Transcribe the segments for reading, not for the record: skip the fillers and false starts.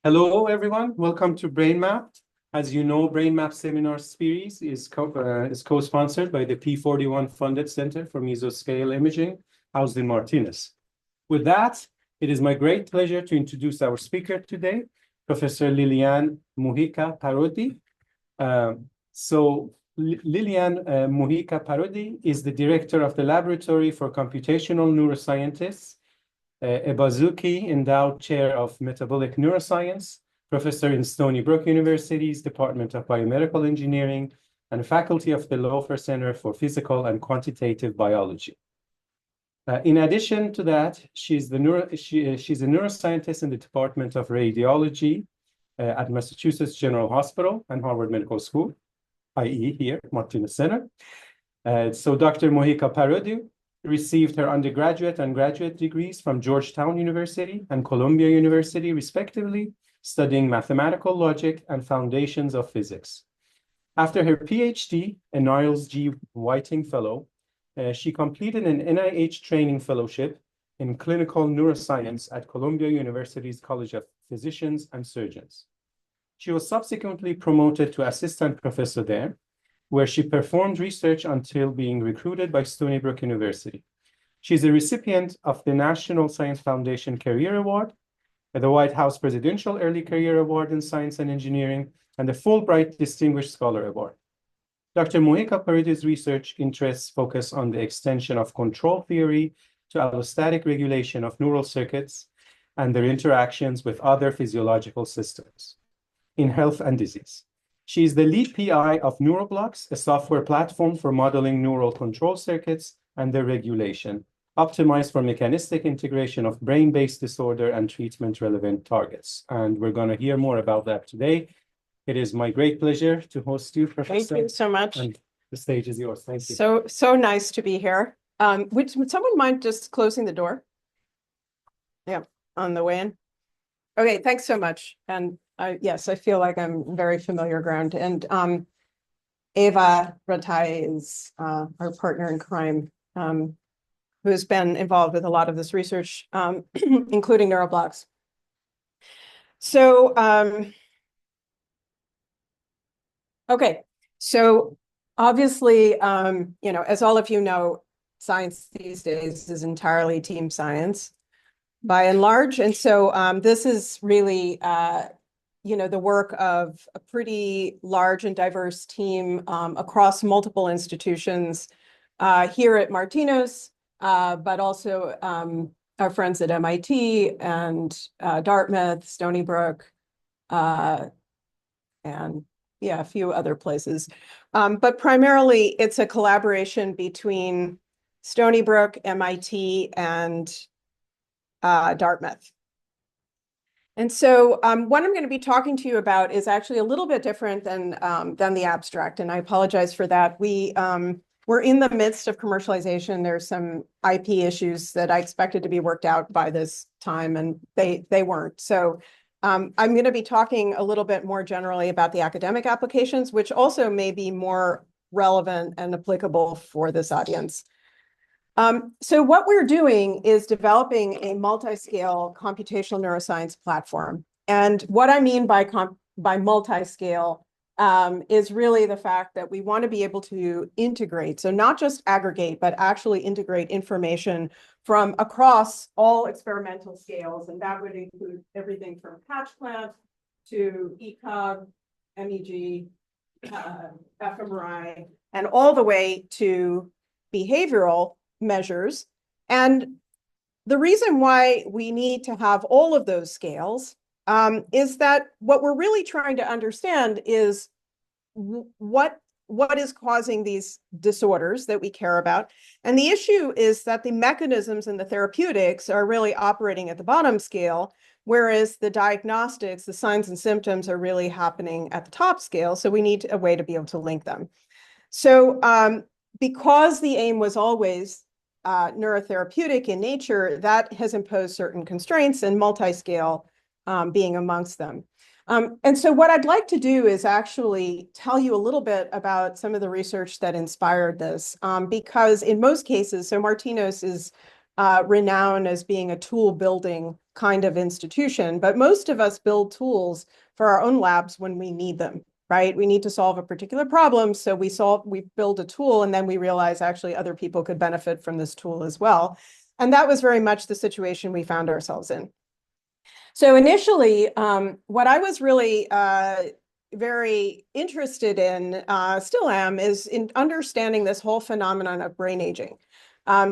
Hello, everyone. Welcome to BrainMap. As you know, BrainMap Seminar Series is co-sponsored by the P41 Funded Center for Mesoscale Imaging, housed in Martinos. With that, it is my great pleasure to introduce our speaker today, Professor Lilianne Mujica-Parodi. Lilianne Mujica-Parodi is the director of the Laboratory for Computational Neuroscientists, a Bazuki Endowed Chair of Metabolic Neuroscience, professor in Stony Brook University's Department of Biomedical Engineering, and faculty of the Loeffler Center for Physical and Quantitative Biology. In addition to that, she's a neuroscientist in the Department of Radiology at Massachusetts General Hospital and Harvard Medical School, i.e. here, Martinos Center. So Dr. Mujica-Parodi received her undergraduate and graduate degrees from Georgetown University and Columbia University, respectively, studying mathematical logic and foundations of physics. After her PhD, a Niles G. Whiting Fellow, she completed an NIH training fellowship in clinical neuroscience at Columbia University's College of Physicians and Surgeons. She was subsequently promoted to assistant professor there, where she performed research until being recruited by Stony Brook University. She's a recipient of the National Science Foundation Career Award, the White House Presidential Early Career Award in Science and Engineering, and the Fulbright Distinguished Scholar Award. Dr. Mujica-Parodi's research interests focus on the extension of control theory to allostatic regulation of neural circuits and their interactions with other physiological systems in health and disease. She is the lead PI of Neuroblox, a software platform for modeling neural control circuits and their regulation, optimized for mechanistic integration of brain-based disorder and treatment-relevant targets. And we're going to hear more about that today. It is my great pleasure to host you, Professor. Thank you so much. And the stage is yours. Thank you. So nice to be here. Would someone mind just closing the door? Yeah, on the way in. Okay, thanks so much. And yes, I feel like I'm very familiar ground. And Eva Ratai is our partner in crime, who has been involved with a lot of this research, including Neuroblox. So, okay, so obviously, as all of you know, science these days is entirely team science by and large. And so this is really the work of a pretty large and diverse team across multiple institutions here at Martinos, but also our friends at MIT and Dartmouth, Stony Brook, and a few other places. But primarily, it's a collaboration between Stony Brook, MIT, and Dartmouth. And so what I'm going to be talking to you about is actually a little bit different than the abstract, and I apologize for that. We're in the midst of commercialization. There's some IP issues that I expected to be worked out by this time, and they weren't. So I'm going to be talking a little bit more generally about the academic applications, which also may be more relevant and applicable for this audience. So what we're doing is developing a multi-scale computational neuroscience platform. And what I mean by multi-scale is really the fact that we want to be able to integrate, so not just aggregate, but actually integrate information from across all experimental scales. And that would include everything from patch plant to ECOG, MEG, fMRI, and all the way to behavioral measures. And the reason why we need to have all of those scales is that what we're really trying to understand is what is causing these disorders that we care about. And the issue is that the mechanisms and the therapeutics are really operating at the bottom scale, whereas the diagnostics, the signs and symptoms are really happening at the top scale. So we need a way to be able to link them. So because the aim was always neurotherapeutic in nature, that has imposed certain constraints, and multi-scale being amongst them. And so what I'd like to do is actually tell you a little bit about some of the research that inspired this, because in most cases, so Martinos is renown as being a tool building kind of institution, but most of us build tools for our own labs when we need them, right? We need to solve a particular problem, so we build a tool, and then we realize actually other people could benefit from this tool as well. And that was very much the situation we found ourselves in. So initially, what I was really very interested in, still am, is in understanding this whole phenomenon of brain aging.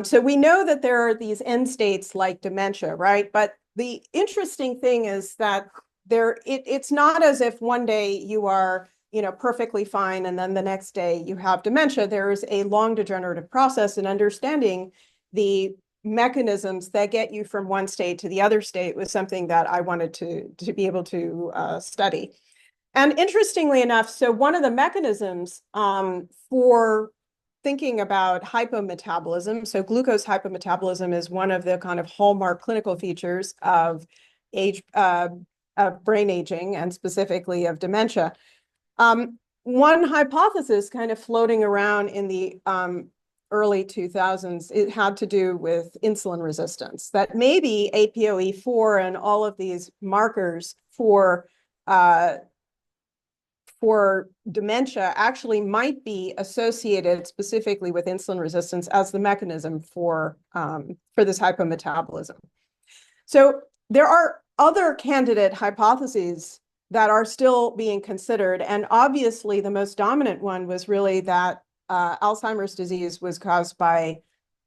So we know that there are these end states like dementia, right? But the interesting thing is that it's not as if one day you are, perfectly fine, and then the next day you have dementia. There is a long degenerative process, and understanding the mechanisms that get you from one state to the other state was something that I wanted to be able to study. And interestingly enough, so one of the mechanisms for thinking about hypometabolism, so glucose hypometabolism is one of the kind of hallmark clinical features of brain aging, and specifically of dementia. One hypothesis kind of floating around in the early 2000s, it had to do with insulin resistance, that maybe APOE4 and all of these markers for dementia actually might be associated specifically with insulin resistance as the mechanism for this hypometabolism. So there are other candidate hypotheses that are still being considered, and obviously the most dominant one was really that Alzheimer's disease was caused by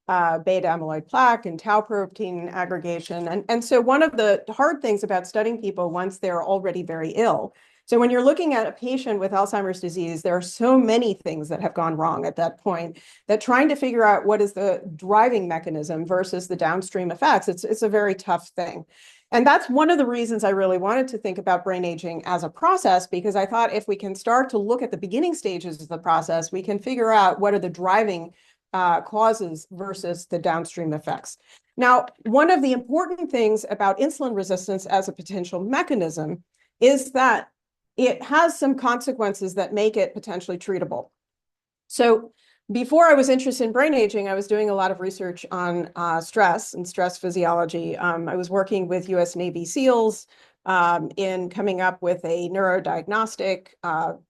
beta amyloid plaque and tau protein aggregation. And so one of the hard things about studying people once they're already very ill, so when you're looking at a patient with Alzheimer's disease, there are so many things that have gone wrong at that point that trying to figure out what is the driving mechanism versus the downstream effects, it's a very tough thing. And that's one of the reasons I really wanted to think about brain aging as a process, because I thought if we can start to look at the beginning stages of the process, we can figure out what are the driving causes versus the downstream effects. Now, one of the important things about insulin resistance as a potential mechanism is that it has some consequences that make it potentially treatable. So before I was interested in brain aging, I was doing a lot of research on stress and stress physiology. I was working with US Navy SEALs in coming up with a neurodiagnostic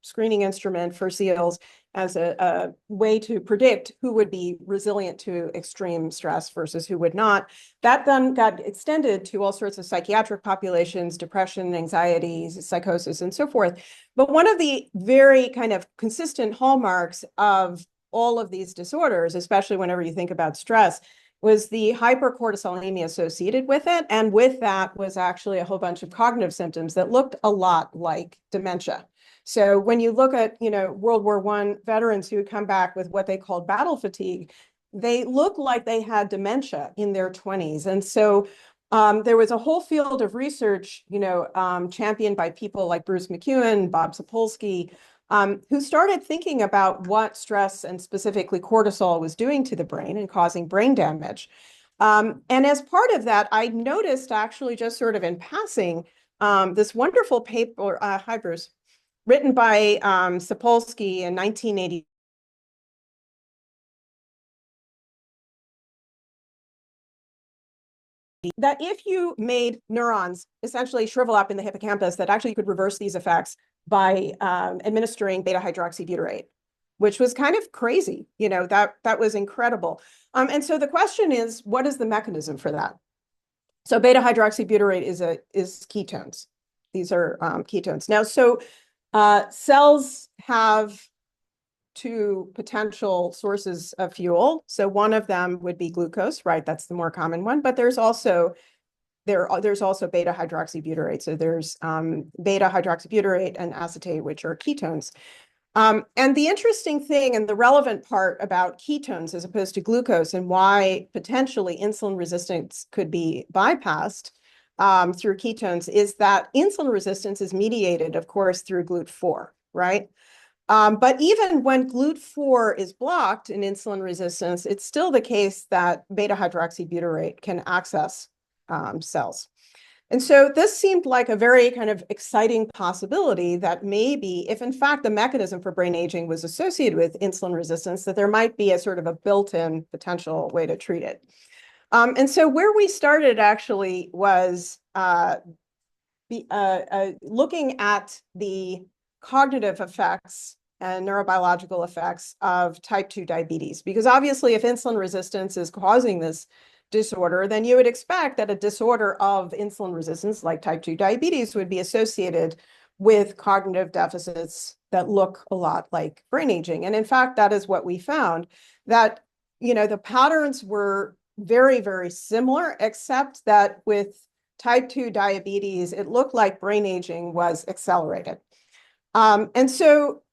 screening instrument for SEALs as a way to predict who would be resilient to extreme stress versus who would not. That then got extended to all sorts of psychiatric populations, depression, anxiety, psychosis, and so forth. But one of the very kind of consistent hallmarks of all of these disorders, especially whenever you think about stress, was the hypercortisolemia associated with it. And with that was actually a whole bunch of cognitive symptoms that looked a lot like dementia. So when you look at, World War I veterans who would come back with what they called battle fatigue, they look like they had dementia in their 20s. And so there was a whole field of research, championed by people like Bruce McEwen, Bob Sapolsky, who started thinking about what stress and specifically cortisol was doing to the brain and causing brain damage. And as part of that, I noticed actually just sort of in passing, this wonderful paper, hi Bruce, written by Sapolsky in 1980. That if you made neurons essentially shrivel up in the hippocampus, that actually you could reverse these effects by administering beta hydroxybutyrate, which was kind of crazy. That was incredible. And so the question is, what is the mechanism for that? So beta hydroxybutyrate is ketones. These are ketones. Now, so cells have two potential sources of fuel. So one of them would be glucose, right? That's the more common one, but there's also beta hydroxybutyrate. So there's beta hydroxybutyrate and acetate, which are ketones. And the interesting thing and the relevant part about ketones as opposed to glucose and why potentially insulin resistance could be bypassed through ketones is that insulin resistance is mediated, of course, through GLUT4, right? But even when GLUT4 is blocked in insulin resistance, it's still the case that beta hydroxybutyrate can access cells. And so this seemed like a very kind of exciting possibility that maybe if in fact the mechanism for brain aging was associated with insulin resistance, that there might be a sort of a built-in potential way to treat it. And so where we started actually was looking at the cognitive effects and neurobiological effects of type 2 diabetes. Because obviously, if insulin resistance is causing this disorder, then you would expect that a disorder of insulin resistance, like type 2 diabetes, would be associated with cognitive deficits that look a lot like brain aging. And in fact, that is what we found, that, the patterns were very, very similar, except that with type 2 diabetes, it looked like brain aging was accelerated. And so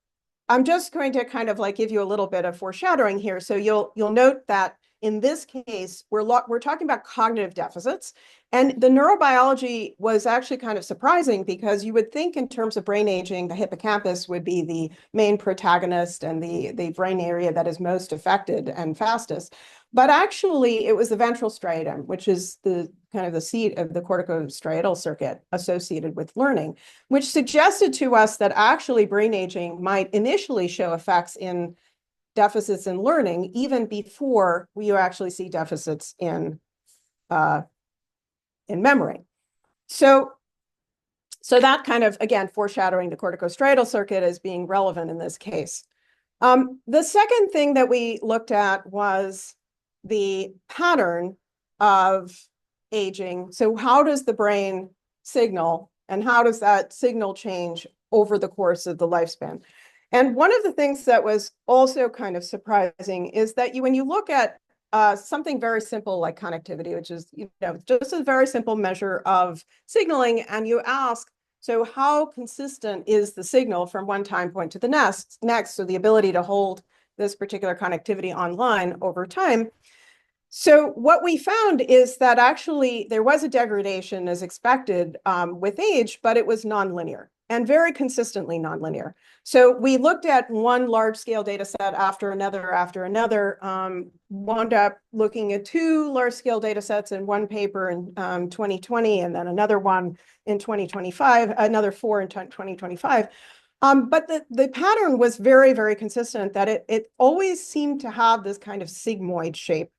I'm just going to kind of like give you a little bit of foreshadowing here. So you'll note that in this case, we're talking about cognitive deficits. And the neurobiology was actually kind of surprising, because you would think in terms of brain aging, the hippocampus would be the main protagonist and the brain area that is most affected and fastest. But actually, it was the ventral striatum, which is the kind of the seat of the corticostriatal circuit associated with learning, which suggested to us that actually brain aging might initially show effects in deficits in learning even before you actually see deficits in memory. So that kind of, again, foreshadowing the corticostriatal circuit as being relevant in this case. The second thing that we looked at was the pattern of aging. So how does the brain signal, and how does that signal change over the course of the lifespan? And one of the things that was also kind of surprising is that when you look at something very simple like connectivity, which is just a very simple measure of signaling, and you ask, so how consistent is the signal from one time point to the next? So the ability to hold this particular connectivity online over time. So what we found is that actually there was a degradation as expected with age, but it was nonlinear and very consistently nonlinear. So we looked at one large-scale data set after another, wound up looking at two large-scale data sets in one paper in 2020, and then another one in 2025, another four in 2025. But the pattern was very, very consistent, that it always seemed to have this kind of sigmoid shape.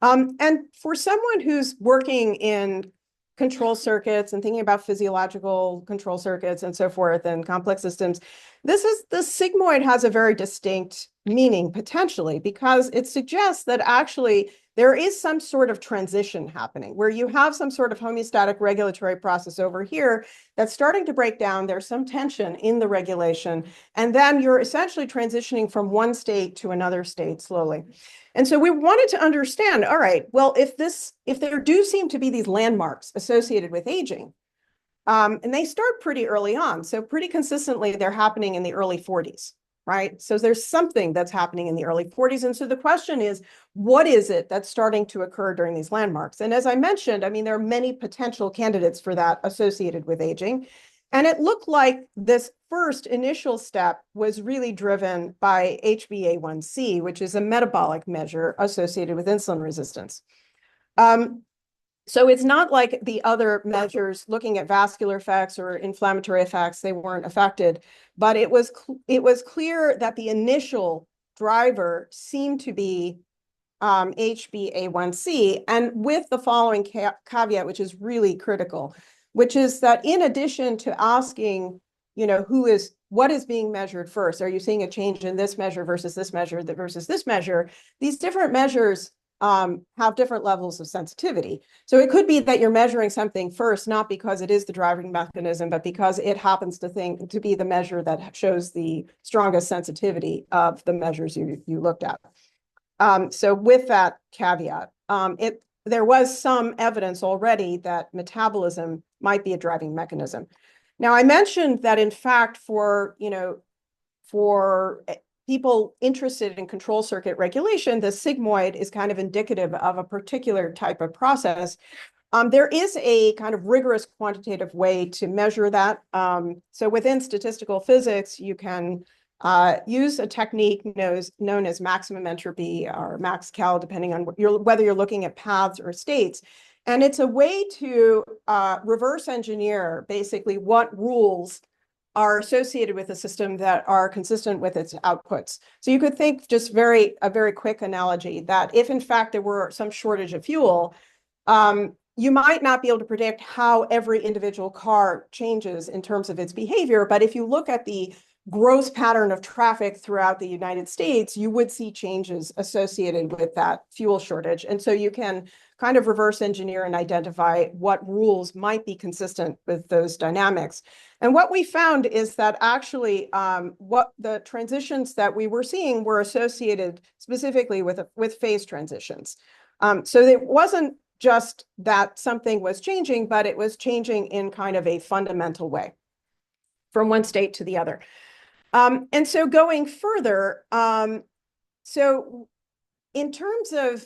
And for someone who's working in control circuits and thinking about physiological control circuits and so forth and complex systems, the sigmoid has a very distinct meaning potentially, because it suggests that actually there is some sort of transition happening where you have some sort of homeostatic regulatory process over here that's starting to break down. There's some tension in the regulation, and then you're essentially transitioning from one state to another state slowly. And so we wanted to understand, all right, well, if there do seem to be these landmarks associated with aging, and they start pretty early on, so pretty consistently they're happening in the early 40s, right? So there's something that's happening in the early 40s. And so the question is, what is it that's starting to occur during these landmarks? And as I mentioned, I mean, there are many potential candidates for that associated with aging. And it looked like this first initial step was really driven by HbA1c, which is a metabolic measure associated with insulin resistance. So it's not like the other measures looking at vascular effects or inflammatory effects, they weren't affected, but it was clear that the initial driver seemed to be HbA1c, and with the following caveat, which is really critical, which is that in addition to asking, what is being measured first? Are you seeing a change in this measure versus this measure versus this measure? These different measures have different levels of sensitivity. So it could be that you're measuring something first, not because it is the driving mechanism, but because it happens to be the measure that shows the strongest sensitivity of the measures you looked at. So with that caveat, there was some evidence already that metabolism might be a driving mechanism. Now, I mentioned that, in fact, for people interested in control circuit regulation, the sigmoid is kind of indicative of a particular type of process. There is a kind of rigorous quantitative way to measure that. So within statistical physics, you can use a technique known as maximum entropy or max cal, depending on whether you're looking at paths or states. And it's a way to reverse engineer basically what rules are associated with a system that are consistent with its outputs. So you could think just a very quick analogy that if in fact there were some shortage of fuel, you might not be able to predict how every individual car changes in terms of its behavior. But if you look at the gross pattern of traffic throughout the United States, you would see changes associated with that fuel shortage. And so you can kind of reverse engineer and identify what rules might be consistent with those dynamics. And what we found is that actually what the transitions that we were seeing were associated specifically with phase transitions. So it wasn't just that something was changing, but it was changing in kind of a fundamental way from one state to the other. And so going further, so in terms of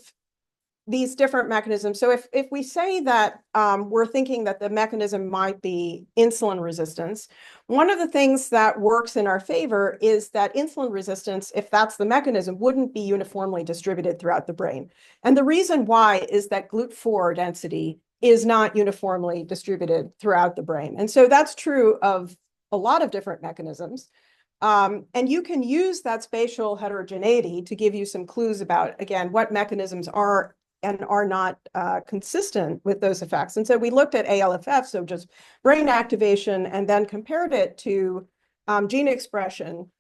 these different mechanisms, so if we say that we're thinking that the mechanism might be insulin resistance, one of the things that works in our favor is that insulin resistance, if that's the mechanism, wouldn't be uniformly distributed throughout the brain. And the reason why is that GLUT4 density is not uniformly distributed throughout the brain. And so that's true of a lot of different mechanisms. And you can use that spatial heterogeneity to give you some clues about, again, what mechanisms are and are not consistent with those effects. And so we looked at ALFF, so just brain activation, and then compared it to gene expression,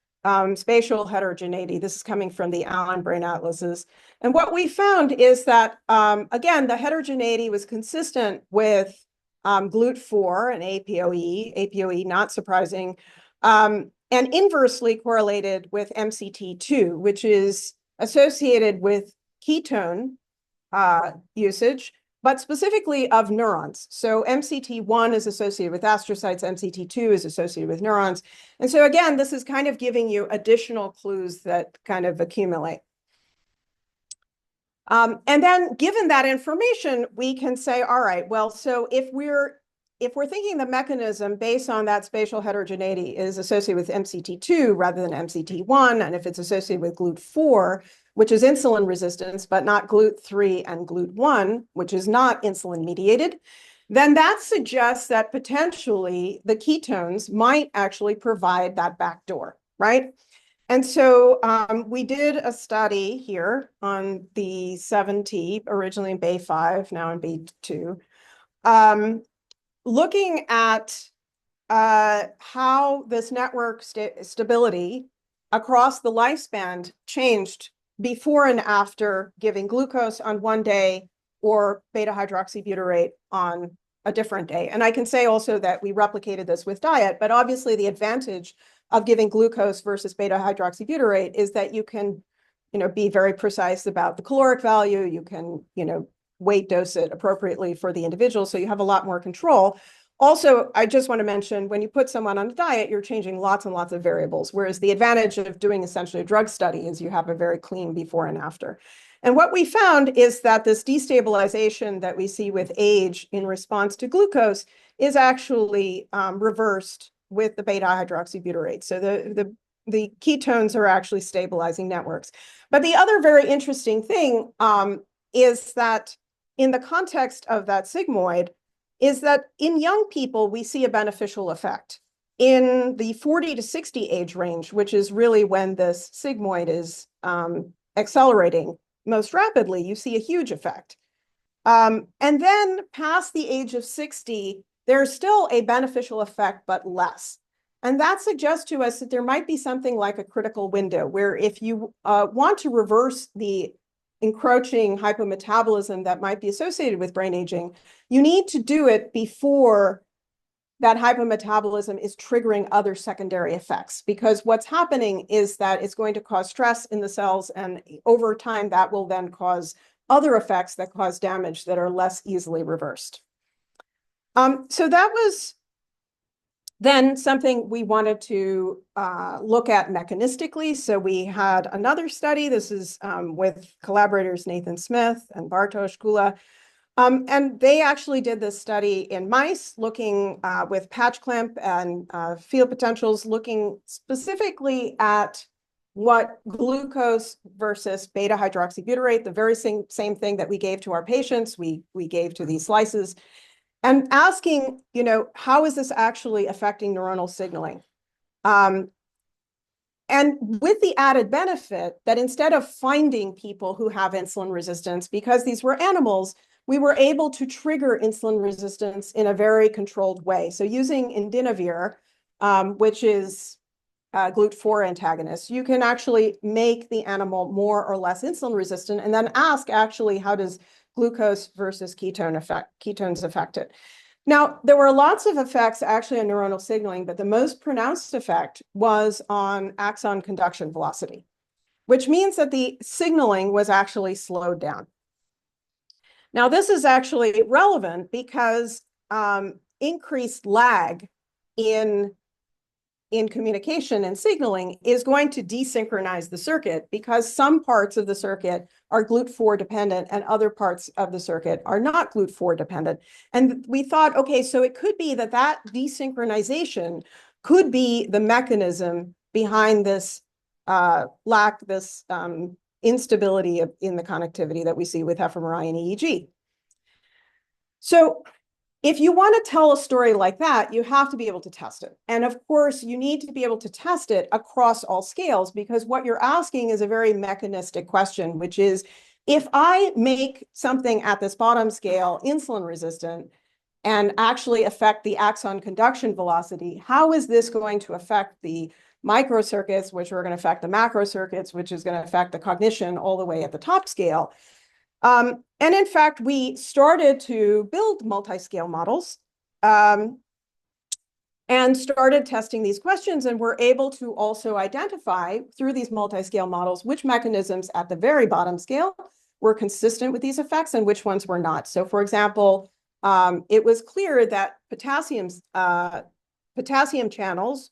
spatial heterogeneity. This is coming from the Allen brain atlases. And what we found is that, again, the heterogeneity was consistent with GLUT4 and APOE, not surprising, and inversely correlated with MCT2, which is associated with ketone usage, but specifically of neurons. So MCT1 is associated with astrocytes, MCT2 is associated with neurons. And so again, this is kind of giving you additional clues that kind of accumulate. And then given that information, we can say, all right, well, so if we're thinking the mechanism based on that spatial heterogeneity is associated with MCT2 rather than MCT1, and if it's associated with GLUT4, which is insulin resistance, but not GLUT3 and GLUT1, which is not insulin mediated, then that suggests that potentially the ketones might actually provide that backdoor, right? And so we did a study here on the 7T, originally in BA5, now in BA2, looking at how this network stability across the lifespan changed before and after giving glucose on one day or beta-hydroxybutyrate on a different day. And I can say also that we replicated this with diet, but obviously the advantage of giving glucose versus beta-hydroxybutyrate is that you can, be very precise about the caloric value. You can, weight dose it appropriately for the individual, so you have a lot more control. Also, I just want to mention, when you put someone on a diet, you're changing lots and lots of variables, whereas the advantage of doing essentially a drug study is you have a very clean before and after. And what we found is that this destabilization that we see with age in response to glucose is actually reversed with the beta-hydroxybutyrate. So the ketones are actually stabilizing networks. But the other very interesting thing is that in the context of that sigmoid, is that in young people, we see a beneficial effect. In the 40 to 60 age range, which is really when this sigmoid is accelerating most rapidly, you see a huge effect. And then past the age of 60, there's still a beneficial effect, but less. And that suggests to us that there might be something like a critical window, where if you want to reverse the encroaching hypometabolism that might be associated with brain aging, you need to do it before that hypometabolism is triggering other secondary effects, because what's happening is that it's going to cause stress in the cells, and over time that will then cause other effects that cause damage that are less easily reversed. So that was then something we wanted to look at mechanistically. So we had another study. This is with collaborators Nathan Smith and Bartosz Kula. And they actually did this study in mice, looking with patch clamp and field potentials, looking specifically at what glucose versus beta-hydroxybutyrate, the very same thing that we gave to our patients, we gave to these slices, and asking, how is this actually affecting neuronal signaling? And with the added benefit that instead of finding people who have insulin resistance, because these were animals, we were able to trigger insulin resistance in a very controlled way. So using indinavir, which is GLUT4 antagonist, you can actually make the animal more or less insulin resistant and then ask actually how does glucose versus ketones affect it. Now, there were lots of effects actually on neuronal signaling, but the most pronounced effect was on axon conduction velocity, which means that the signaling was actually slowed down. Now, this is actually relevant because increased lag in communication and signaling is going to desynchronize the circuit because some parts of the circuit are GLUT4 dependent and other parts of the circuit are not GLUT4 dependent. And we thought, okay, so it could be that that desynchronization could be the mechanism behind this instability in the connectivity that we see with fMRI and EEG. So if you want to tell a story like that, you have to be able to test it. And of course, you need to be able to test it across all scales because what you're asking is a very mechanistic question, which is, if I make something at this bottom scale insulin resistant and actually affect the axon conduction velocity, how is this going to affect the microcircuits, which are going to affect the macrocircuits, which is going to affect the cognition all the way at the top scale? And in fact, we started to build multi-scale models and started testing these questions, and were able to also identify through these multi-scale models which mechanisms at the very bottom scale were consistent with these effects and which ones were not. So for example, it was clear that potassium channels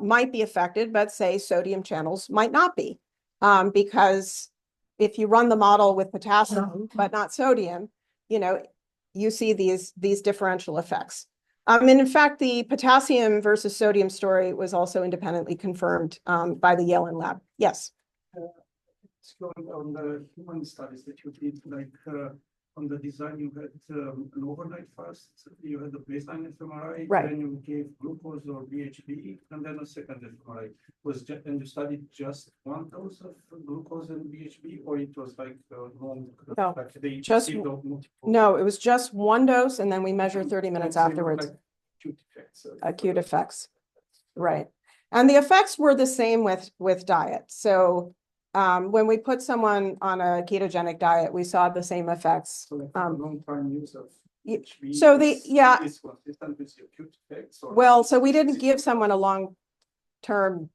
might be affected, but say sodium channels might not be, because if you run the model with potassium, but not sodium, you see these differential effects. And in fact, the potassium versus sodium story was also independently confirmed by the Yale lab. Yes. On the human studies that you did, like on the design, you had an overnight fast, you had the baseline fMRI, right. Then you gave glucose or BHB, and then a second fMRI. And you studied just one dose of glucose and BHB, or it was like long? No, like they just no, it was just one dose, and then we measured 30 minutes afterwards. Like acute effects. Acute effects, right? And the effects were the same with diet. So when we put someone on a ketogenic diet, we saw the same effects. So like long-term use of BHB so is consistent with the acute effects? Or well, so we didn't give someone a long-term,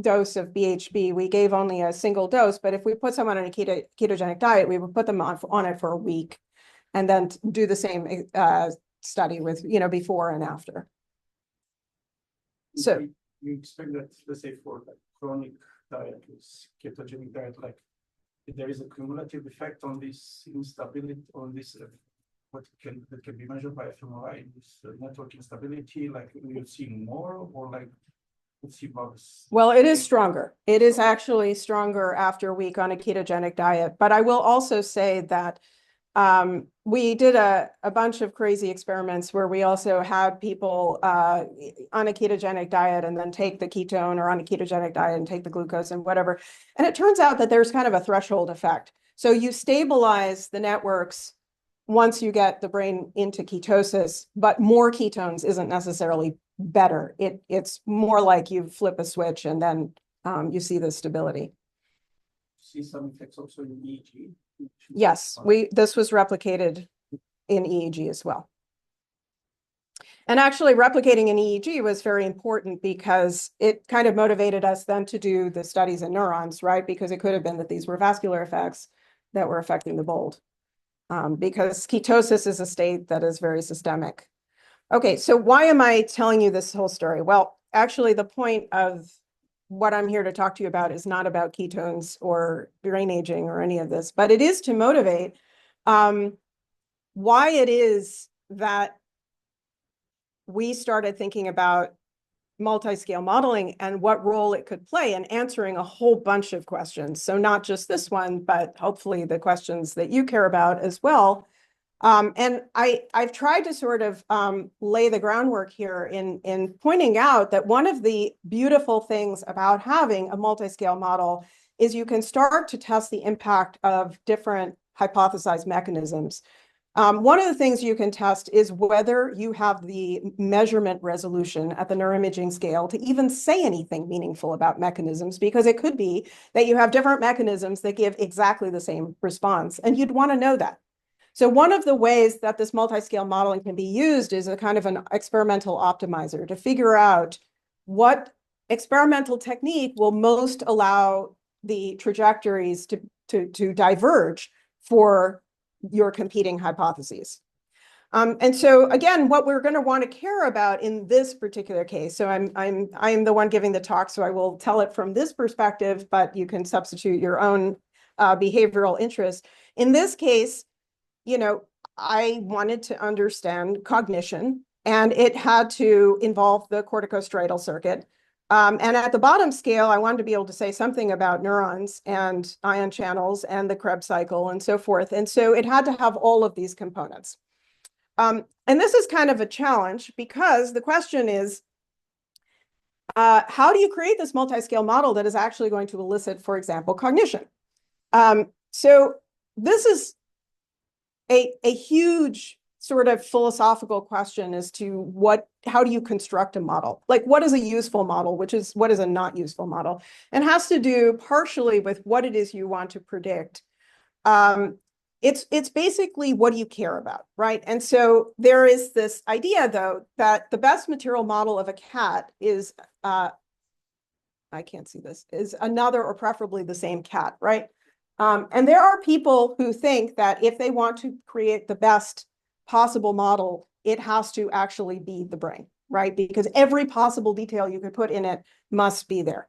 dose of BHB. We gave only a single dose, but if we put someone on a ketogenic diet, we would put them on it for a week and then do the same study with, before and after. So you expect that, let's say, for like chronic diet, ketogenic diet, like there is a cumulative effect on this instability, on this that can be measured by fMRI, this network instability, like you see more, or like see bugs? Well, it is stronger. It is actually stronger after a week on a ketogenic diet. But I will also say that we did a bunch of crazy experiments where we also had people on a ketogenic diet and then take the ketone, or on a ketogenic diet and take the glucose and whatever. And it turns out that there's kind of a threshold effect. So you stabilize the networks once you get the brain into ketosis, but more ketones isn't necessarily better. It's more like you flip a switch and then you see the stability. See some effects also in EEG? Yes, this was replicated in EEG as well. And actually replicating in EEG was very important because it kind of motivated us then to do the studies in neurons, right? Because it could have been that these were vascular effects that were affecting the bold. Because ketosis is a state that is very systemic. Okay, so why am I telling you this whole story? Well, actually, the point of what I'm here to talk to you about is not about ketones or brain aging or any of this, but it is to motivate why it is that we started thinking about multi-scale modeling and what role it could play in answering a whole bunch of questions. So not just this one, but hopefully the questions that you care about as well. And I've tried to sort of lay the groundwork here in pointing out that one of the beautiful things about having a multi-scale model is you can start to test the impact of different hypothesized mechanisms. One of the things you can test is whether you have the measurement resolution at the neuroimaging scale to even say anything meaningful about mechanisms, because it could be that you have different mechanisms that give exactly the same response, and you'd want to know that. So one of the ways that this multi-scale modeling can be used is a kind of an experimental optimizer to figure out what experimental technique will most allow the trajectories to diverge for your competing hypotheses. And so again, what we're going to want to care about in this particular case, so I'm the one giving the talk, so I will tell it from this perspective, but you can substitute your own behavioral interest. In this case, you know, I wanted to understand cognition, and it had to involve the corticostriatal circuit. And at the bottom scale, I wanted to be able to say something about neurons and ion channels and the Krebs cycle and so forth. And so it had to have all of these components. And this is kind of a challenge, because the question is, how do you create this multi-scale model that is actually going to elicit, for example, cognition? So this is a huge sort of philosophical question as to how do you construct a model? Like, what is a useful model, what is a not useful model? And has to do partially with what it is you want to predict. It's basically, what do you care about, right? And so there is this idea, though, that the best material model of a cat is, I can't see this, is another or preferably the same cat, right? And there are people who think that if they want to create the best possible model, it has to actually be the brain, right? Because every possible detail you could put in it must be there.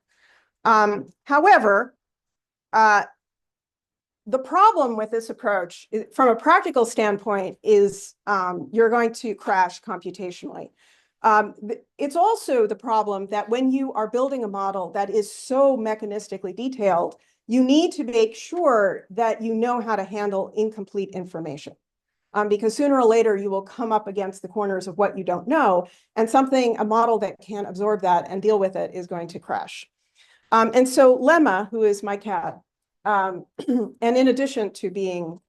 However, the problem with this approach, from a practical standpoint, is you're going to crash computationally. It's also the problem that when you are building a model that is so mechanistically detailed, you need to make sure that you know how to handle incomplete information. Because sooner or later, you will come up against the corners of what you don't know, and a model that can absorb that and deal with it is going to crash. And so Lemma, who is my cat, and in addition to being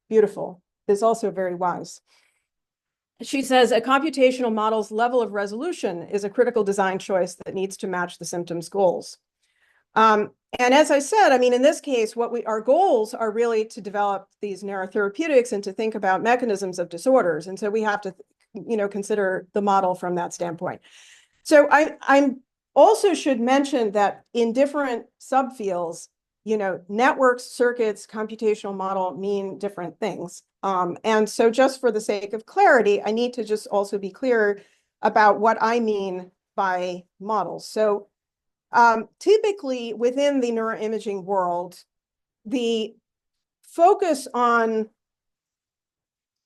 beautiful, is also very wise. She says, a computational model's level of resolution is a critical design choice that needs to match the symptom's goals. And as I said, I mean, in this case, our goals are really to develop these neurotherapeutics and to think about mechanisms of disorders. And so we have to, consider the model from that standpoint. So I also should mention that in different subfields, networks, circuits, computational model mean different things. And so just for the sake of clarity, I need to just also be clear about what I mean by models. So typically within the neuroimaging world, the focus on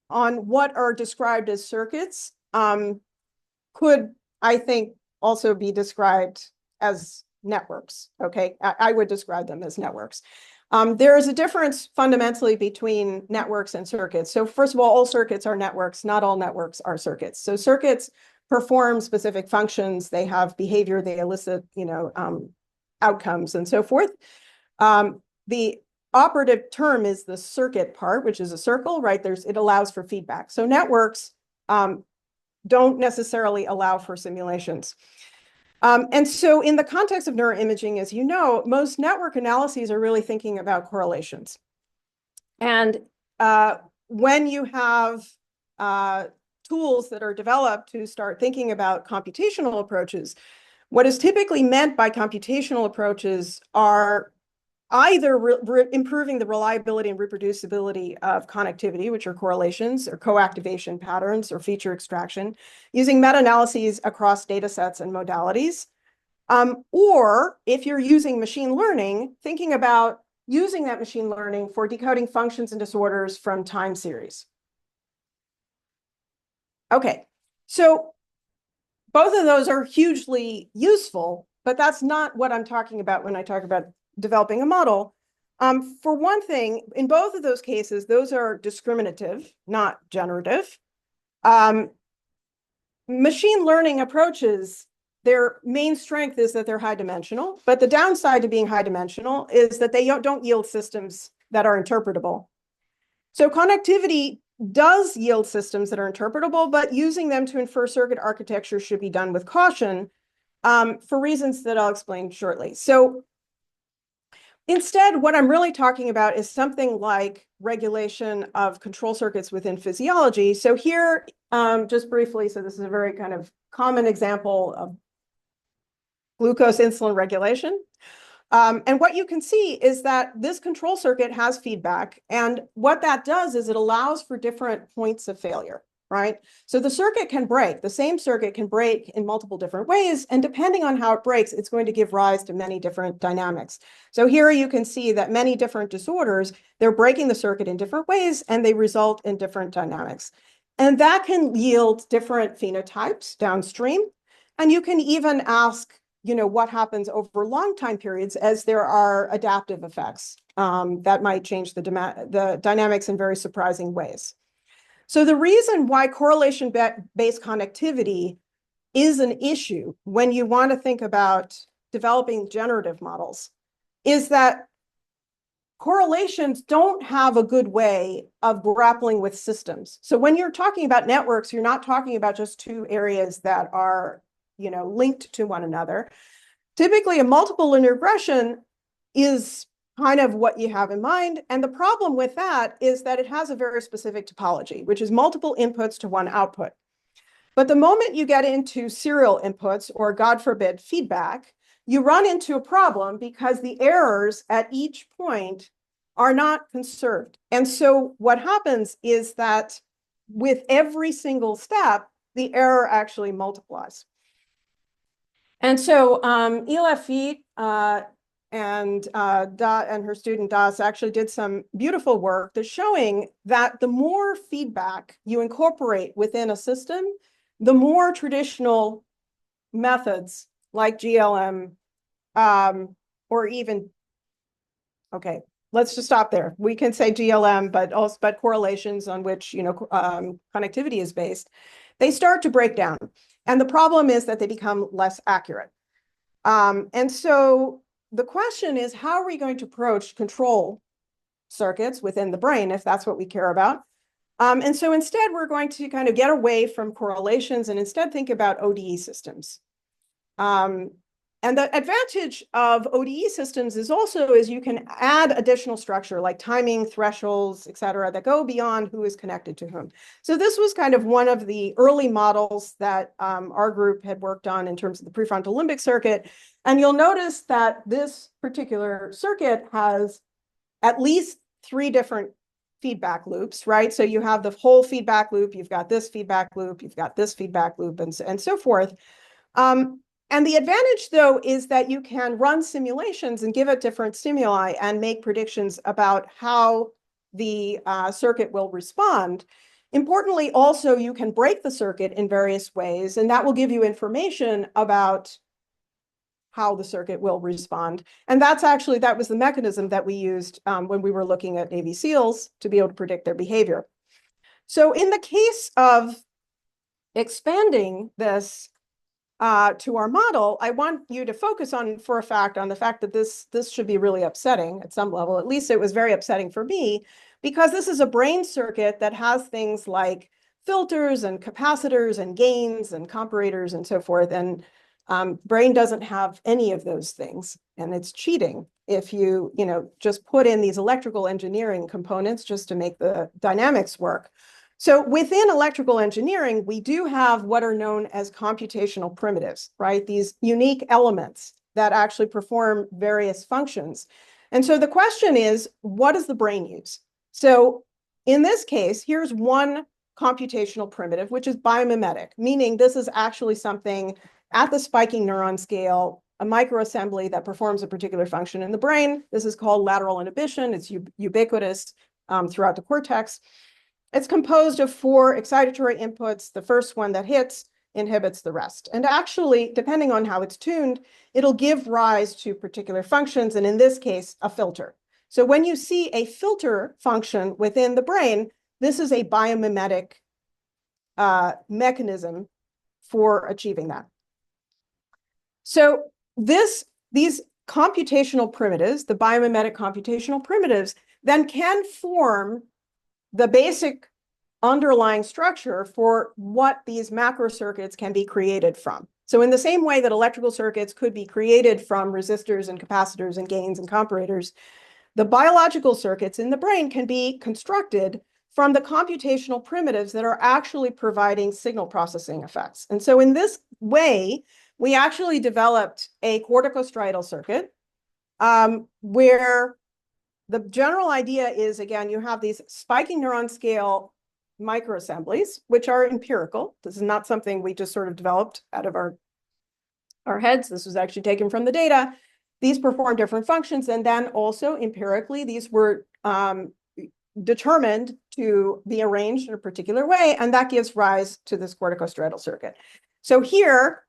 what are described as circuits could, I think, also be described as networks. Okay, I would describe them as networks. There is a difference fundamentally between networks and circuits. So first of all circuits are networks. Not all networks are circuits. So circuits perform specific functions. They have behavior. They elicit, outcomes and so forth. The operative term is the circuit part, which is a circle, right? It allows for feedback. So networks don't necessarily allow for simulations. And so in the context of neuroimaging, as you know, most network analyses are really thinking about correlations. And when you have tools that are developed to start thinking about computational approaches, what is typically meant by computational approaches are either improving the reliability and reproducibility of connectivity, which are correlations or co-activation patterns or feature extraction, using meta-analyses across data sets and modalities. Or if you're using machine learning, thinking about using that machine learning for decoding functions and disorders from time series. Okay, so both of those are hugely useful, but that's not what I'm talking about when I talk about developing a model. For one thing, in both of those cases, those are discriminative, not generative. Machine learning approaches, their main strength is that they're high dimensional, but the downside to being high dimensional is that they don't yield systems that are interpretable. So connectivity does yield systems that are interpretable, but using them to infer circuit architecture should be done with caution for reasons that I'll explain shortly. So instead, what I'm really talking about is something like regulation of control circuits within physiology. So here, just briefly, so this is a very kind of common example of glucose insulin regulation. And what you can see is that this control circuit has feedback. And what that does is it allows for different points of failure, right? So the circuit can break. The same circuit can break in multiple different ways. And depending on how it breaks, it's going to give rise to many different dynamics. So here you can see that many different disorders, they're breaking the circuit in different ways, and they result in different dynamics. And that can yield different phenotypes downstream. And you can even ask, what happens over long time periods as there are adaptive effects that might change the dynamics in very surprising ways. So the reason why correlation-based connectivity is an issue when you want to think about developing generative models is that correlations don't have a good way of grappling with systems. So when you're talking about networks, you're not talking about just two areas that are linked to one another. Typically, a multiple linear regression is kind of what you have in mind. And the problem with that is that it has a very specific topology, which is multiple inputs to one output. But the moment you get into serial inputs, or God forbid, feedback, you run into a problem because the errors at each point are not conserved. And so what happens is that with every single step, the error actually multiplies. And so Ela and her student Das actually did some beautiful work that's showing that the more feedback you incorporate within a system, the more traditional methods like GLM or even, okay, let's just stop there. We can say GLM, but correlations on which connectivity is based, they start to break down. And the problem is that they become less accurate. And so the question is, how are we going to approach control circuits within the brain, if that's what we care about? And so instead, we're going to kind of get away from correlations and instead think about ODE systems. And the advantage of ODE systems is you can add additional structure like timing, thresholds, et cetera, that go beyond who is connected to whom. So this was kind of one of the early models that our group had worked on in terms of the prefrontal limbic circuit. And you'll notice that this particular circuit has at least 3 different feedback loops, right? So you have the whole feedback loop, you've got this feedback loop, you've got this feedback loop, and so forth. And the advantage, though, is that you can run simulations and give it different stimuli and make predictions about how the circuit will respond. Importantly, also, you can break the circuit in various ways, and that will give you information about how the circuit will respond. And that was the mechanism that we used when we were looking at Navy SEALs to be able to predict their behavior. So in the case of expanding this to our model, I want you to focus on the fact that this should be really upsetting at some level. At least it was very upsetting for me, because this is a brain circuit that has things like filters and capacitors and gains and comparators and so forth. And brain doesn't have any of those things. And it's cheating if you just put in these electrical engineering components just to make the dynamics work. So within electrical engineering, we do have what are known as computational primitives, right? These unique elements that actually perform various functions. And so the question is, what does the brain use? So in this case, here's one computational primitive, which is biomimetic, meaning this is actually something at the spiking neuron scale, a microassembly that performs a particular function in the brain. This is called lateral inhibition. It's ubiquitous throughout the cortex. It's composed of 4 excitatory inputs. The first one that hits inhibits the rest. And actually, depending on how it's tuned, it'll give rise to particular functions, and in this case, a filter. So when you see a filter function within the brain, this is a biomimetic mechanism for achieving that. So these computational primitives, the biomimetic computational primitives, then can form the basic underlying structure for what these macro circuits can be created from. So in the same way that electrical circuits could be created from resistors and capacitors and gains and comparators, the biological circuits in the brain can be constructed from the computational primitives that are actually providing signal processing effects. And so in this way, we actually developed a corticostriatal circuit where the general idea is, again, you have these spiking neuron scale microassemblies, which are empirical. This is not something we just sort of developed out of our heads. This was actually taken from the data. These perform different functions. And then also empirically, these were determined to be arranged in a particular way. And that gives rise to this corticostriatal circuit. So here,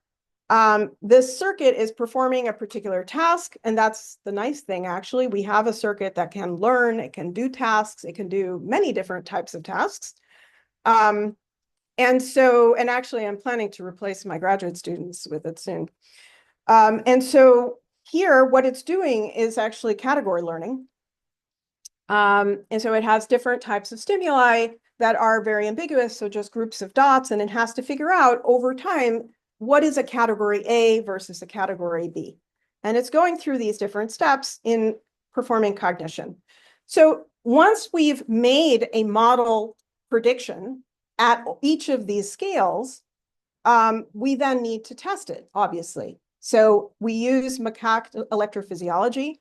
this circuit is performing a particular task. And that's the nice thing, actually. We have a circuit that can learn, it can do tasks, it can do many different types of tasks. And actually, I'm planning to replace my graduate students with it soon. And so here, what it's doing is actually category learning. And so it has different types of stimuli that are very ambiguous, so just groups of dots, and it has to figure out over time, what is a category A versus a category B? And it's going through these different steps in performing cognition. So once we've made a model prediction at each of these scales, we then need to test it, obviously. So we use macaque electrophysiology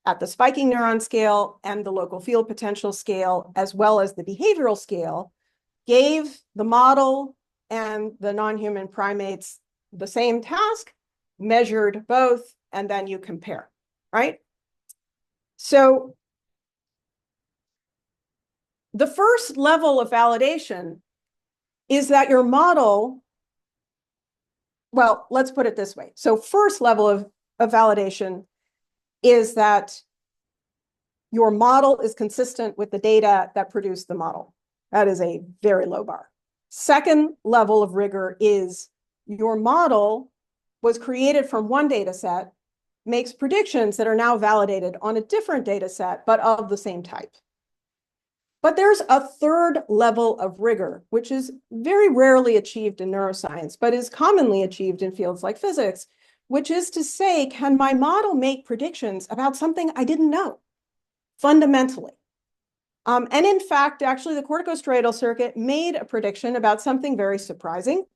at the spiking neuron scale and the local field potential scale, as well as the behavioral scale, gave the model and the non-human primates the same task, measured both, and then you compare, right? So the first level of validation is that your model, well, let's put it this way. So first level of validation is that your model is consistent with the data that produced the model. That is a very low bar. Second level of rigor is your model was created from one data set, makes predictions that are now validated on a different data set, but of the same type. But there's a third level of rigor, which is very rarely achieved in neuroscience, but is commonly achieved in fields like physics, which is to say, can my model make predictions about something I didn't know, fundamentally? And in fact, actually, the corticostriatal circuit made a prediction about something very surprising,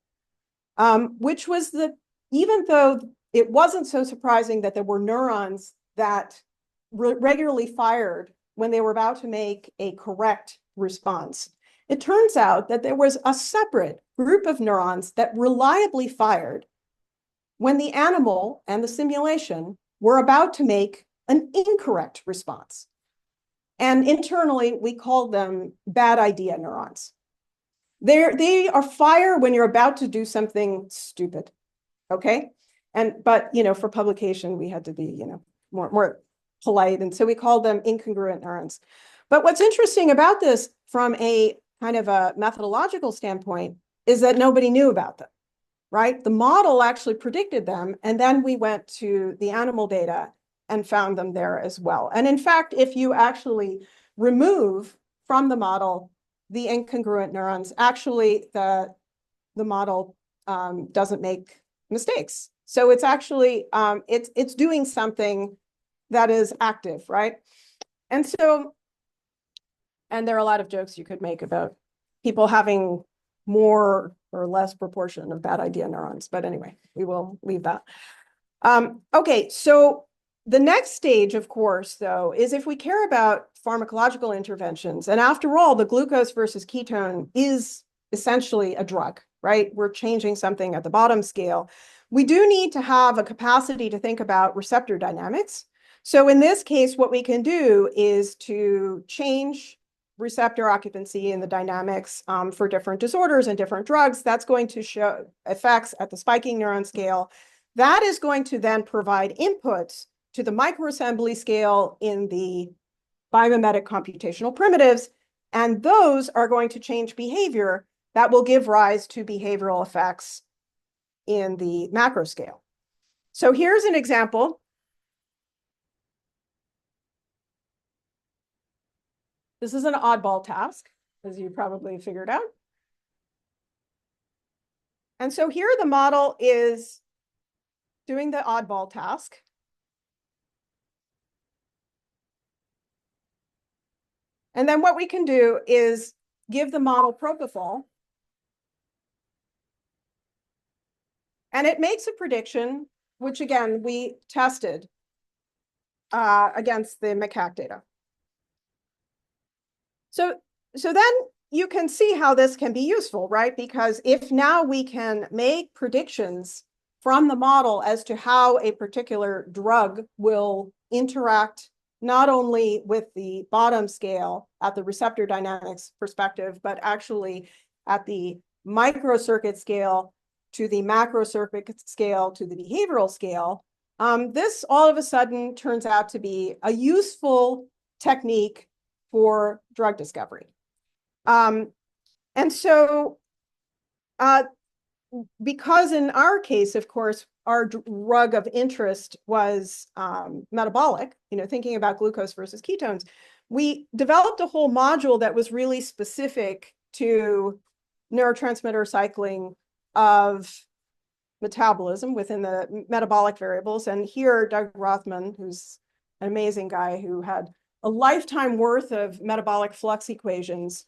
which was that even though it wasn't so surprising that there were neurons that regularly fired when they were about to make a correct response, it turns out that there was a separate group of neurons that reliably fired when the animal and the simulation were about to make an incorrect response. And internally, we call them bad idea neurons. They are fire when you're about to do something stupid, okay? But for publication, we had to be, more polite. And so we called them incongruent neurons. But what's interesting about this from a kind of a methodological standpoint is that nobody knew about them, right? The model actually predicted them. And then we went to the animal data and found them there as well. And in fact, if you actually remove from the model the incongruent neurons, actually the model doesn't make mistakes. So it's actually, it's doing something that is active, right? And there are a lot of jokes you could make about people having more or less proportion of bad idea neurons. But anyway, we will leave that. Okay, so the next stage, of course, though, is if we care about pharmacological interventions. And after all, the glucose versus ketone is essentially a drug, right? We're changing something at the bottom scale. We do need to have a capacity to think about receptor dynamics. So in this case, what we can do is to change receptor occupancy in the dynamics for different disorders and different drugs. That's going to show effects at the spiking neuron scale. That is going to then provide inputs to the microassembly scale in the biomimetic computational primitives, and those are going to change behavior that will give rise to behavioral effects in the macro scale. So here's an example. This is an oddball task, as you probably figured out. And so here the model is doing the oddball task. And then what we can do is give the model propofol. And it makes a prediction, which again, we tested against the macaque data. So then you can see how this can be useful, right? Because if now we can make predictions from the model as to how a particular drug will interact not only with the bottom scale at the receptor dynamics perspective, but actually at the microcircuit scale to the macrocircuit scale to the behavioral scale, this all of a sudden turns out to be a useful technique for drug discovery. And so because in our case, of course, our drug of interest was metabolic, thinking about glucose versus ketones, we developed a whole module that was really specific to neurotransmitter cycling of metabolism within the metabolic variables. And here, Doug Rothman, who's an amazing guy who had a lifetime worth of metabolic flux equations,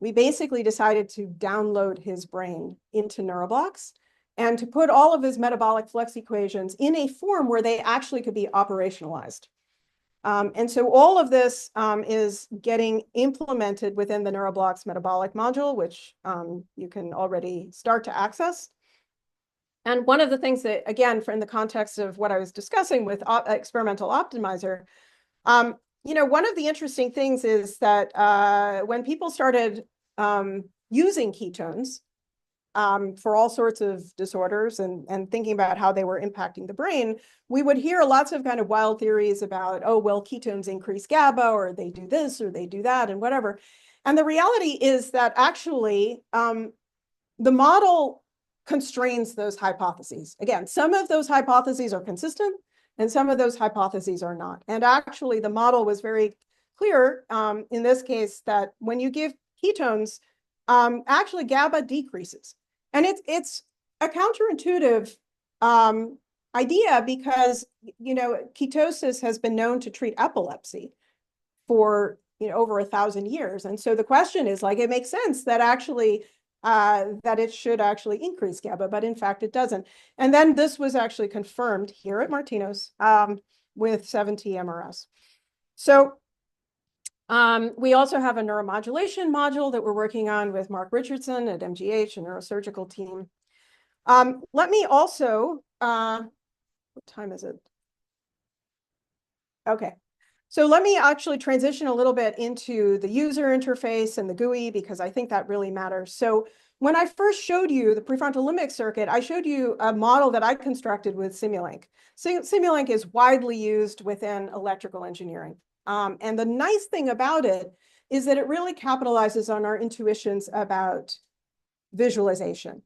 we basically decided to download his brain into Neuroblox and to put all of his metabolic flux equations in a form where they actually could be operationalized. And so all of this is getting implemented within the Neuroblox metabolic module, which you can already start to access. And one of the things that, again, in the context of what I was discussing with experimental optimizer, one of the interesting things is that when people started using ketones for all sorts of disorders and thinking about how they were impacting the brain, we would hear lots of kind of wild theories about, oh, well, ketones increase GABA, or they do this, or they do that, and whatever. And the reality is that actually the model constrains those hypotheses. Again, some of those hypotheses are consistent, and some of those hypotheses are not. And actually, the model was very clear in this case that when you give ketones, actually GABA decreases. And it's a counterintuitive idea because, ketosis has been known to treat epilepsy for over 1,000 years. And so the question is, it makes sense that actually that it should actually increase GABA, but in fact it doesn't. And then this was actually confirmed here at Martinos with 7T-MRS. So we also have a neuromodulation module that we're working on with Mark Richardson at MGH, a neurosurgical team. Let me also, what time is it? Okay. So let me actually transition a little bit into the user interface and the GUI, because I think that really matters. So when I first showed you the prefrontal limbic circuit, I showed you a model that I constructed with Simulink. Simulink is widely used within electrical engineering. And the nice thing about it is that it really capitalizes on our intuitions about visualization.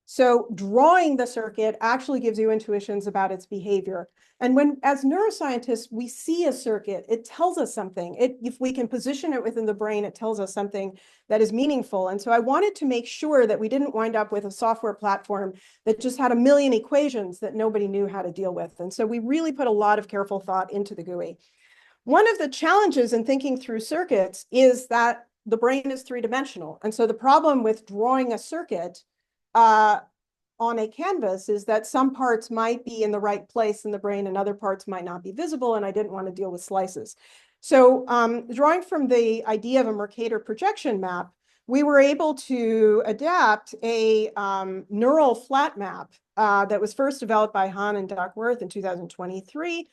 So drawing the circuit actually gives you intuitions about its behavior. And when, as neuroscientists, we see a circuit, it tells us something. If we can position it within the brain, it tells us something that is meaningful. And so I wanted to make sure that we didn't wind up with a software platform that just had a million equations that nobody knew how to deal with. And so we really put a lot of careful thought into the GUI. One of the challenges in thinking through circuits is that the brain is three-dimensional. And so the problem with drawing a circuit on a canvas is that some parts might be in the right place in the brain and other parts might not be visible, and I didn't want to deal with slices. So drawing from the idea of a Mercator projection map, we were able to adapt a neural flat map that was first developed by Han and Duckworth in 2023,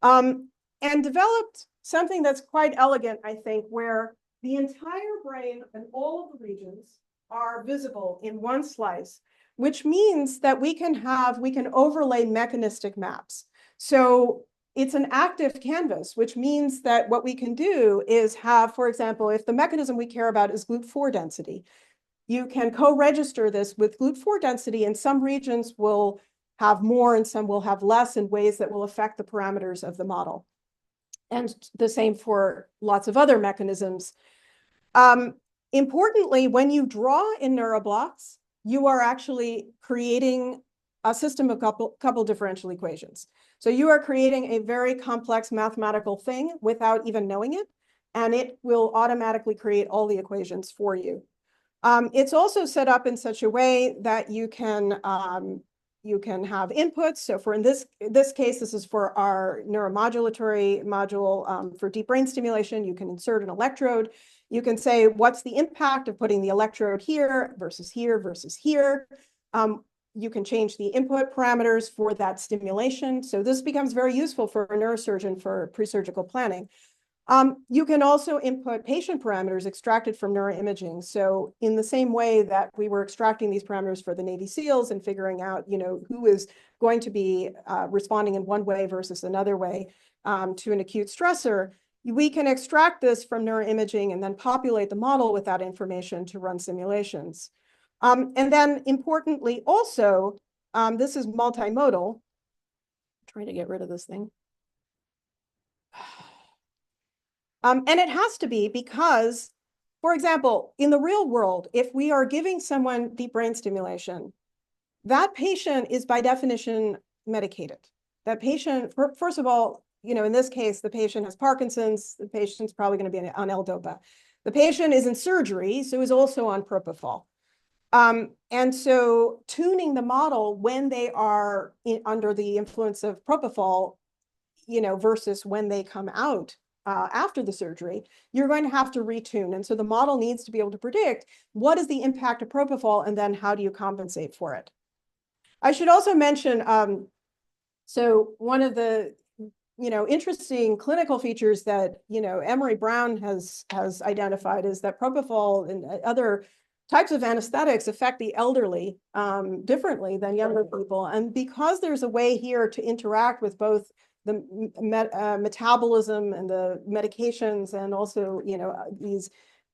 and developed something that's quite elegant, I think, where the entire brain and all of the regions are visible in one slice, which means that we can overlay mechanistic maps. So it's an active canvas, which means that what we can do is have, for example, if the mechanism we care about is GLUT4 density, you can co-register this with GLUT4 density, and some regions will have more and some will have less in ways that will affect the parameters of the model. And the same for lots of other mechanisms. Importantly, when you draw in Neuroblox, you are actually creating a system of couple differential equations. So you are creating a very complex mathematical thing without even knowing it, and it will automatically create all the equations for you. It's also set up in such a way that you can have inputs. So for in this case, this is for our neuromodulatory module for deep brain stimulation. You can insert an electrode. You can say, what's the impact of putting the electrode here versus here versus here? You can change the input parameters for that stimulation. So this becomes very useful for a neurosurgeon for pre-surgical planning. You can also input patient parameters extracted from neuroimaging. So in the same way that we were extracting these parameters for the Navy SEALs and figuring out, who is going to be responding in one way versus another way to an acute stressor, we can extract this from neuroimaging and then populate the model with that information to run simulations. And then importantly also, this is multimodal. I'm trying to get rid of this thing. And it has to be because, for example, in the real world, if we are giving someone deep brain stimulation, that patient is by definition medicated. That patient, first of all, in this case, the patient has Parkinson's, the patient's probably going to be on L-DOPA. The patient is in surgery, so is also on propofol. And so tuning the model when they are under the influence of propofol, versus when they come out after the surgery, you're going to have to retune. And so the model needs to be able to predict what is the impact of propofol and then how do you compensate for it. I should also mention, so one of the interesting clinical features that Emory Brown has identified is that propofol and other types of anesthetics affect the elderly differently than younger people. And because there's a way here to interact with both the metabolism and the medications and also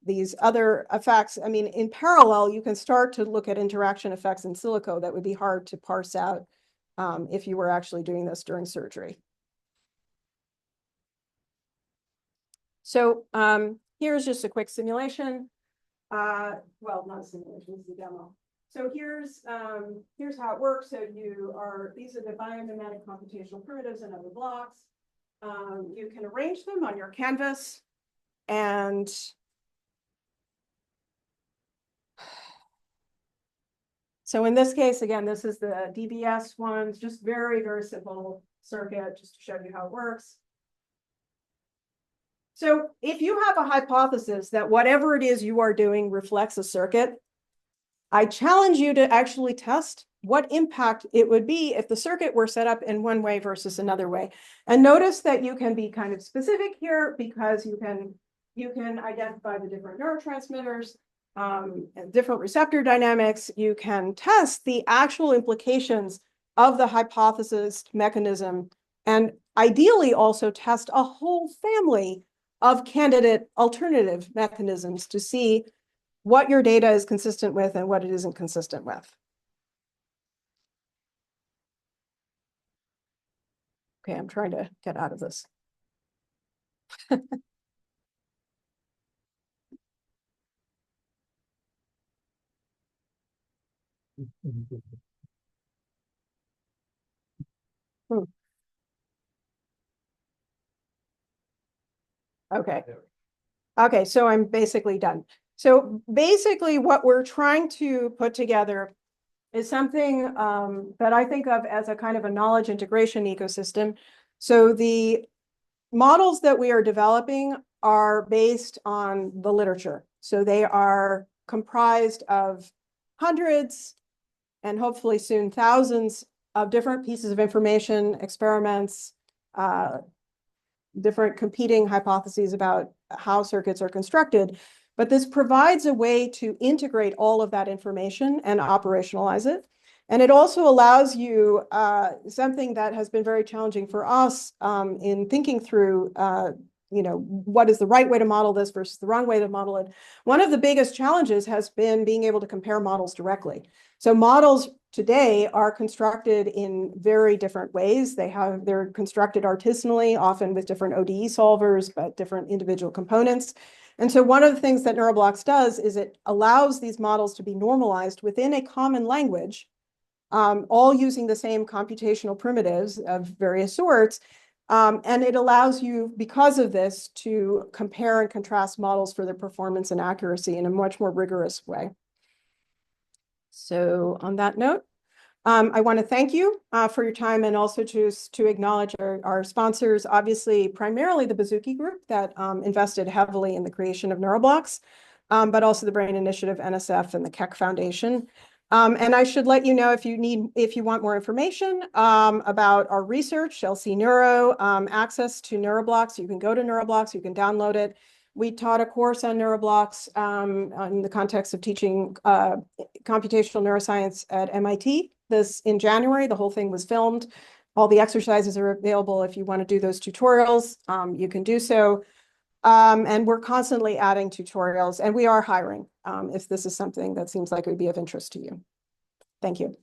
these other effects, I mean, in parallel, you can start to look at interaction effects in silico that would be hard to parse out if you were actually doing this during surgery. So here's just a quick simulation. Well, not a simulation, this is a demo. So here's how it works. So these are the biomimetic computational primitives and other blocks. You can arrange them on your canvas, and so in this case, again, this is the DBS ones, just very, very simple circuit, just to show you how it works. So if you have a hypothesis that whatever it is you are doing reflects a circuit, I challenge you to actually test what impact it would be if the circuit were set up in one way versus another way. And notice that you can be kind of specific here because you can identify the different neurotransmitters, and different receptor dynamics. You can test the actual implications of the hypothesis mechanism, and ideally also test a whole family of candidate alternative mechanisms to see what your data is consistent with and what it isn't consistent with. Okay, I'm trying to get out of this. Okay. Okay, so I'm basically done. So basically what we're trying to put together is something that I think of as a kind of a knowledge integration ecosystem. So the models that we are developing are based on the literature. So they are comprised of hundreds and hopefully soon thousands of different pieces of information, experiments, different competing hypotheses about how circuits are constructed. But this provides a way to integrate all of that information and operationalize it. And it also allows you something that has been very challenging for us in thinking through, what is the right way to model this versus the wrong way to model it. One of the biggest challenges has been being able to compare models directly. So models today are constructed in very different ways. They're constructed artisanally, often with different ODE solvers, but different individual components. And so one of the things that Neuroblox does is it allows these models to be normalized within a common language, all using the same computational primitives of various sorts. And it allows you, because of this, to compare and contrast models for their performance and accuracy in a much more rigorous way. So on that note, I want to thank you for your time, and also to acknowledge our sponsors, obviously, primarily the Bazooki Group that invested heavily in the creation of Neuroblox, but also the Brain Initiative, NSF, and the Keck Foundation. And I should let you know if you want more information about our research, LC Neuro, access to Neuroblox. You can go to Neuroblox, you can download it. We taught a course on Neuroblox in the context of teaching computational neuroscience at MIT in January. The whole thing was filmed. All the exercises are available. If you want to do those tutorials, you can do so. And we're constantly adding tutorials, and we are hiring if this is something that seems like it would be of interest to you. Thank you.